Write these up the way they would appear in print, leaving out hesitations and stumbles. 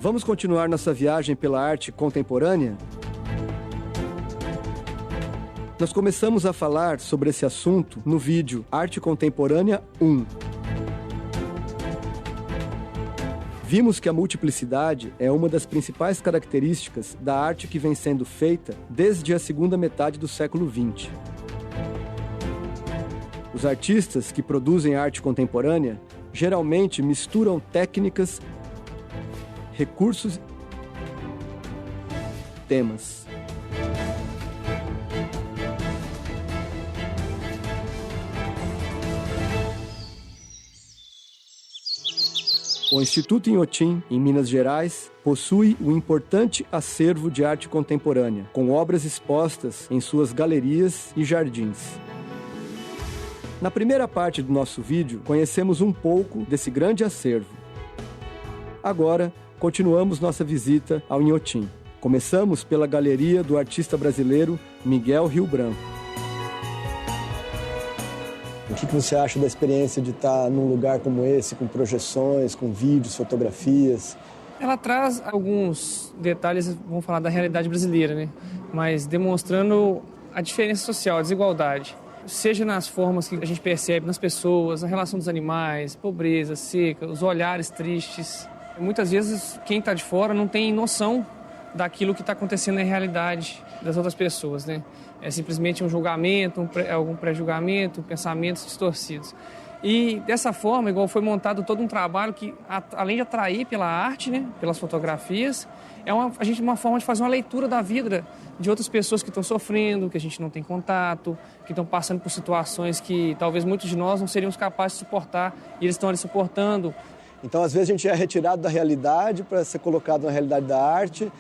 Vamos continuar nossa viagem pela arte contemporânea? Nós começamos a falar sobre esse assunto no vídeo Arte Contemporânea 1. Vimos que a multiplicidade é uma das principais características da arte que vem sendo feita desde a segunda metade do século XX. Os artistas que produzem arte contemporânea geralmente misturam técnicas, recursos e temas. O Instituto Inhotim, em Minas Gerais, possui um importante acervo de arte contemporânea, com obras expostas em suas galerias e jardins. Na primeira parte do nosso vídeo, conhecemos um pouco desse grande acervo. Agora, continuamos nossa visita ao Inhotim. Começamos pela galeria do artista brasileiro Miguel Rio Branco. O que você acha da experiência de estar num lugar como esse, com projeções, com vídeos, fotografias? Ela traz alguns detalhes, vamos falar da realidade brasileira, né? Mas demonstrando a diferença social, a desigualdade. Seja nas formas que a gente percebe nas pessoas, a relação dos animais, pobreza, seca, os olhares tristes. Muitas vezes quem está de fora não tem noção daquilo que está acontecendo na realidade das outras pessoas, né? É simplesmente um julgamento, algum pré-julgamento, pensamentos distorcidos. E dessa forma, igual foi montado todo um trabalho que, além de atrair pela arte, né, pelas fotografias, uma forma de fazer uma leitura da vida de outras pessoas que estão sofrendo, que a gente não tem contato, que estão passando por situações que talvez muitos de nós não seríamos capazes de suportar, e eles estão ali suportando. Então, às vezes, a gente é retirado da realidade para ser colocado na realidade da arte,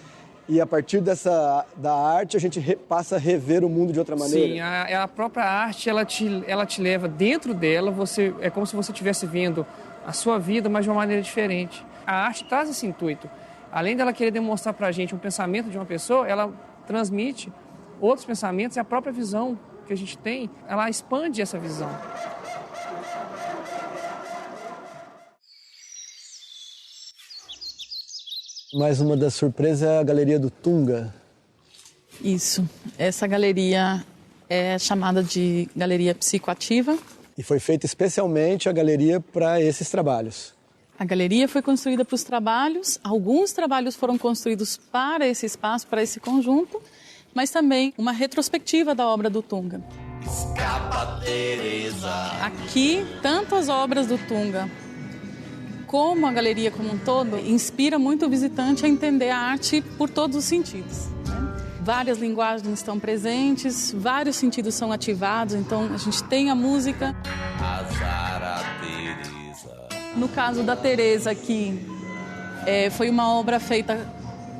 e a partir da arte a gente passa a rever o mundo de outra maneira. Sim, a própria arte, ela te leva dentro dela, é como se você estivesse vendo a sua vida, mas de uma maneira diferente. A arte traz esse intuito. Além dela querer demonstrar para a gente um pensamento de uma pessoa, ela transmite outros pensamentos e a própria visão que a gente tem, ela expande essa visão. Mais uma das surpresas é a Galeria do Tunga. Isso. Essa galeria é chamada de Galeria Psicoativa. E foi feita especialmente a galeria para esses trabalhos. A galeria foi construída para os trabalhos. Alguns trabalhos foram construídos para esse espaço, para esse conjunto, mas também uma retrospectiva da obra do Tunga. Escapa, Teresa. Aqui, tanto as obras do Tunga como a galeria como um todo, inspira muito o visitante a entender a arte por todos os sentidos, né? Várias linguagens estão presentes, vários sentidos são ativados, então a gente tem a música. No caso da Teresa aqui, foi uma obra feita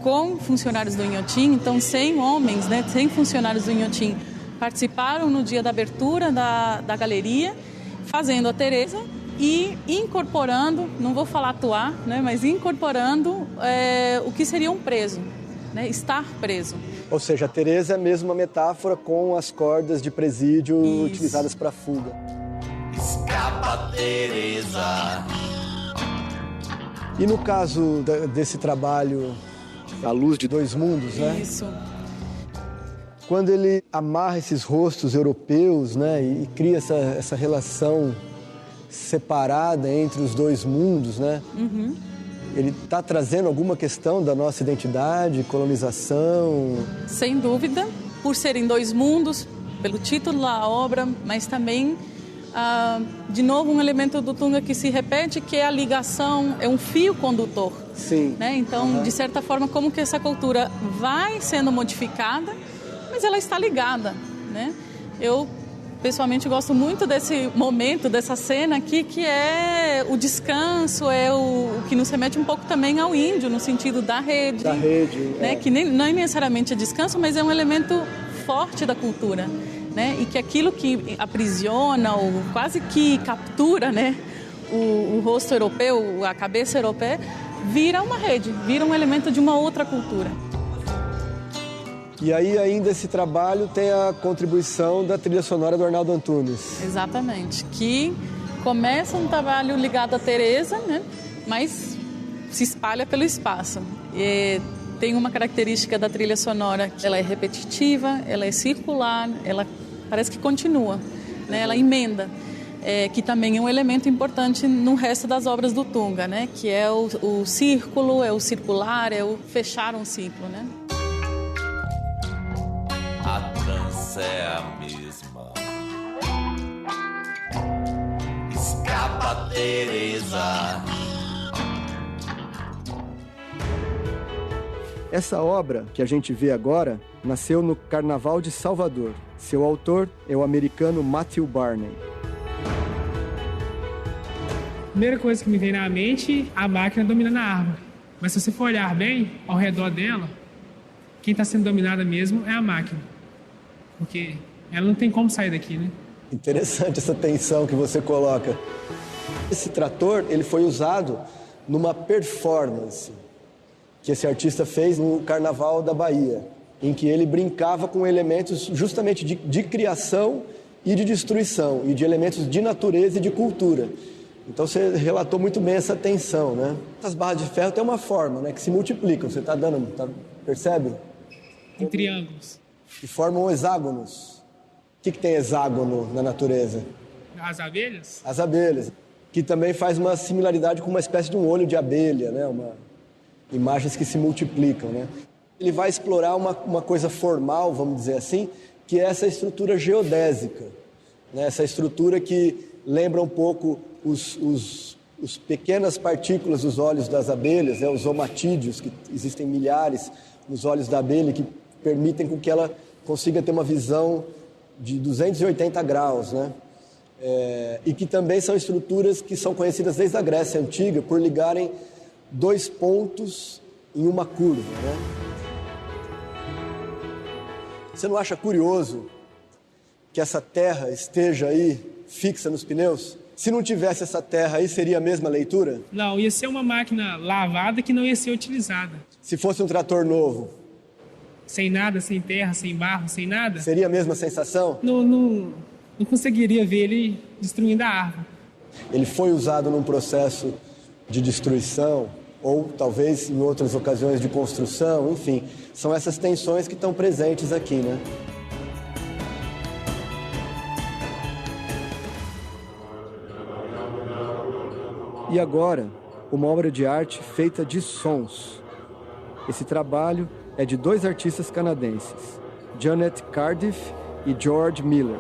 com funcionários do Inhotim, então 100 homens, né, 100 funcionários do Inhotim participaram no dia da abertura da galeria, fazendo a Teresa e incorporando, não vou falar atuar, né, mas incorporando o que seria um preso, né, estar preso. Ou seja, a Teresa é mesmo uma metáfora com as cordas de presídio Isso. utilizadas para fuga. Escapa, Teresa. E no caso desse trabalho, A Luz de Dois Mundos, né? Isso. Quando ele amarra esses rostos europeus, né, e cria essa relação separada entre os dois mundos, né? Uhum. Ele está trazendo alguma questão da nossa identidade, colonização? Sem dúvida, por serem dois mundos, pelo título da obra, mas também, de novo, um elemento do Tunga que se repete, que é a ligação, é um fio condutor. Sim. Né? Então, de certa forma, como que essa cultura vai sendo modificada, mas ela está ligada, né? Eu, pessoalmente, gosto muito desse momento, dessa cena aqui, que é o descanso, é o que nos remete um pouco também ao índio, no sentido da rede. Da rede, né? Que não é necessariamente descanso, mas é um elemento forte da cultura, né? E que aquilo que aprisiona ou quase que captura, né, o rosto europeu, a cabeça europeia, vira uma rede, vira um elemento de uma outra cultura. E aí ainda esse trabalho tem a contribuição da trilha sonora do Arnaldo Antunes. Exatamente, que começa um trabalho ligado à Teresa, né? Mas se espalha pelo espaço. E tem uma característica da trilha sonora, ela é repetitiva, ela é circular, ela parece que continua, né? Ela emenda, que também é um elemento importante no resto das obras do Tunga, né? Que é o círculo, é o circular, é o fechar um ciclo, né? A dança é a mesma. Escapa, Teresa. Essa obra que a gente vê agora nasceu no Carnaval de Salvador. Seu autor é o americano Matthew Barney. Primeira coisa que me vem na mente, a máquina dominando a árvore. Mas se você for olhar bem ao redor dela, quem está sendo dominada mesmo é a máquina. Porque ela não tem como sair daqui, né? Interessante essa tensão que você coloca. Esse trator, ele foi usado numa performance que esse artista fez no Carnaval da Bahia, em que ele brincava com elementos justamente de criação e de destruição, e de elementos de natureza e de cultura. Então você relatou muito bem essa tensão, né? Essas barras de ferro têm uma forma, né, que se multiplicam, você está dando, percebe? Em triângulos. E formam hexágonos. O que tem hexágono na natureza? As abelhas? As abelhas, que também faz uma similaridade com uma espécie de um olho de abelha, né? Imagens que se multiplicam, né? Ele vai explorar uma coisa formal, vamos dizer assim, que é essa estrutura geodésica, né? Essa estrutura que lembra um pouco os pequenas partículas dos olhos das abelhas, né? Os omatídeos, que existem milhares nos olhos da abelha, que permitem com que ela consiga ter uma visão de 280 graus, né? E que também são estruturas que são conhecidas desde a Grécia Antiga por ligarem dois pontos em uma curva, né? Você não acha curioso que essa terra esteja aí fixa nos pneus? Se não tivesse essa terra aí, seria a mesma leitura? Não, ia ser uma máquina lavada que não ia ser utilizada. Se fosse um trator novo? Sem nada, sem terra, sem barro, sem nada? Seria a mesma sensação? Não conseguiria ver ele destruindo a árvore. Ele foi usado num processo de destruição, ou talvez em outras ocasiões de construção, enfim. São essas tensões que estão presentes aqui, né? E agora, uma obra de arte feita de sons. Esse trabalho é de dois artistas canadenses, Janet Cardiff e George Miller.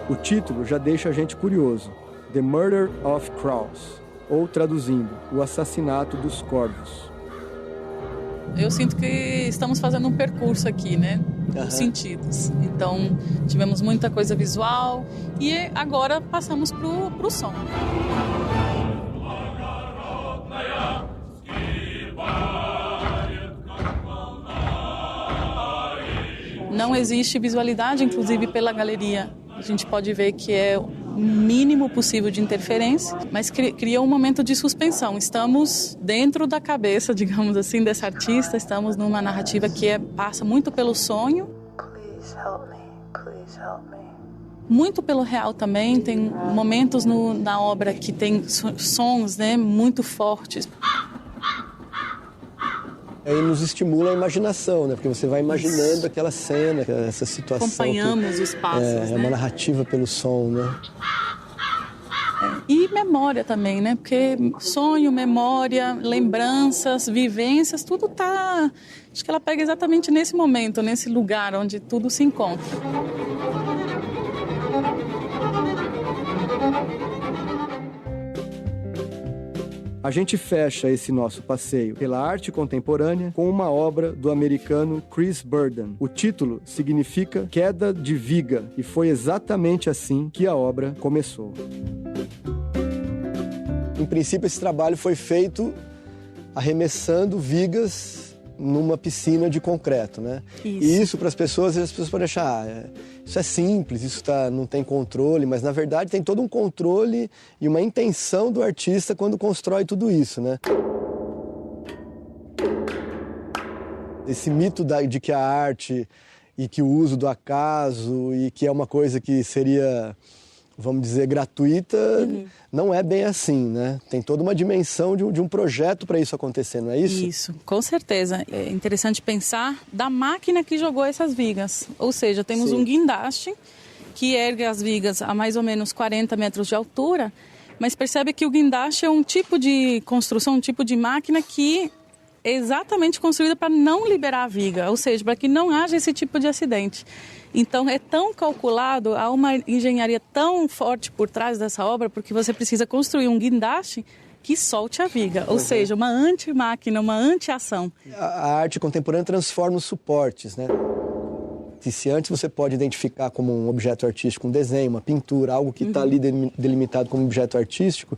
O título já deixa a gente curioso, The Murder of Crows, ou traduzindo, O Assassinato dos Corvos. Eu sinto que estamos fazendo um percurso aqui, né? Os sentidos. Então, tivemos muita coisa visual e agora passamos pro som. Não existe visualidade, inclusive pela galeria. A gente pode ver que é o mínimo possível de interferência, mas cria um momento de suspensão. Estamos dentro da cabeça, digamos assim, desse artista, estamos numa narrativa que passa muito pelo sonho. Please help me. Please help me. Muito pelo real também, tem momentos na obra que tem sons, né, muito fortes. Aí nos estimula a imaginação, né? Porque você vai imaginando aquela cena, essa situação. Acompanhamos os passos, né? É uma narrativa pelo som, né? E memória também, né? Porque sonho, memória, lembranças, vivências, tudo tá... Acho que ela pega exatamente nesse momento, nesse lugar onde tudo se encontra. A gente fecha esse nosso passeio pela arte contemporânea com uma obra do americano Chris Burden. O título significa Queda de Viga e foi exatamente assim que a obra começou. Em princípio, esse trabalho foi feito arremessando vigas numa piscina de concreto, né? Isso. E isso para as pessoas podem achar, isso é simples, isso não tem controle, mas na verdade tem todo um controle e uma intenção do artista quando constrói tudo isso, né? Esse mito de que a arte e que o uso do acaso e que é uma coisa que seria vamos dizer, gratuita, não é bem assim, né? Tem toda uma dimensão de um projeto para isso acontecer, não é isso? Isso, com certeza. É interessante pensar da máquina que jogou essas vigas. Ou seja, temos um guindaste que ergue as vigas a mais ou menos 40 metros de altura, mas percebe que o guindaste é um tipo de construção, um tipo de máquina que é exatamente construída para não liberar a viga, ou seja, para que não haja esse tipo de acidente. Então, é tão calculado, há uma engenharia tão forte por trás dessa obra, porque você precisa construir um guindaste que solte a viga, ou seja, uma anti-máquina, uma anti-ação. A arte contemporânea transforma os suportes, né? E se antes você pode identificar como um objeto artístico um desenho, uma pintura, algo que está ali delimitado como objeto artístico,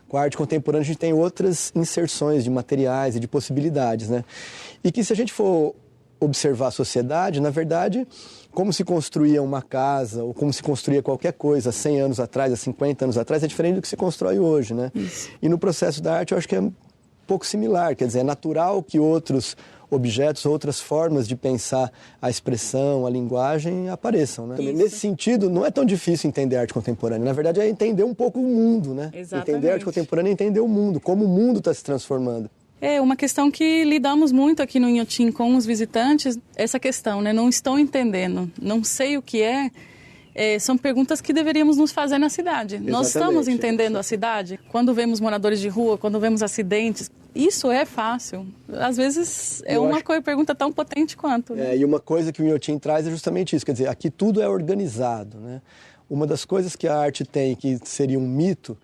com a arte contemporânea a gente tem outras inserções de materiais e de possibilidades, né? E que se a gente for observar a sociedade, na verdade, como se construía uma casa ou como se construía qualquer coisa há 100 anos atrás, há 50 anos atrás, é diferente do que se constrói hoje, né? Isso. E no processo da arte eu acho que é um pouco similar, quer dizer, é natural que outros objetos, outras formas de pensar a expressão, a linguagem apareçam, né? Nesse sentido, não é tão difícil entender a arte contemporânea. Na verdade, é entender um pouco o mundo, né? Exatamente. Entender a arte contemporânea é entender o mundo, como o mundo está se transformando. É uma questão que lidamos muito aqui no Inhotim com os visitantes, essa questão, né? Não estão entendendo, não sei o que é. São perguntas que deveríamos nos fazer na cidade. Exatamente. Nós estamos entendendo a cidade? Quando vemos moradores de rua, quando vemos acidentes, isso é fácil. Às vezes é uma pergunta tão potente quanto. Né? E uma coisa que o Inhotim traz é justamente isso, quer dizer, aqui tudo é organizado, né? Uma das coisas que a arte tem, que seria um mito,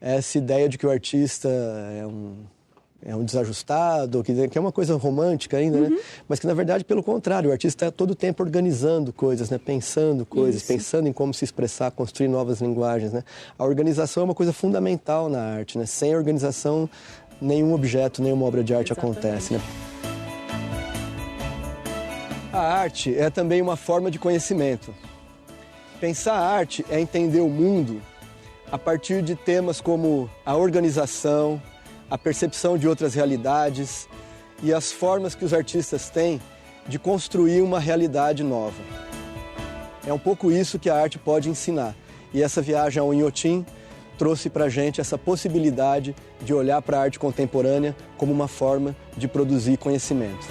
é essa ideia de que o artista é um desajustado, que é uma coisa romântica ainda, né? Mas que, na verdade, pelo contrário, o artista está todo o tempo organizando coisas, né? Pensando coisas, pensando em como se expressar, construir novas linguagens, né? A organização é uma coisa fundamental na arte, né? Sem organização, nenhum objeto, nenhuma obra de arte acontece, né? A arte é também uma forma de conhecimento. Pensar a arte é entender o mundo a partir de temas como a organização, a percepção de outras realidades e as formas que os artistas têm de construir uma realidade nova. É um pouco isso que a arte pode ensinar. E essa viagem ao Inhotim trouxe para a gente essa possibilidade de olhar para a arte contemporânea como uma forma de produzir conhecimento.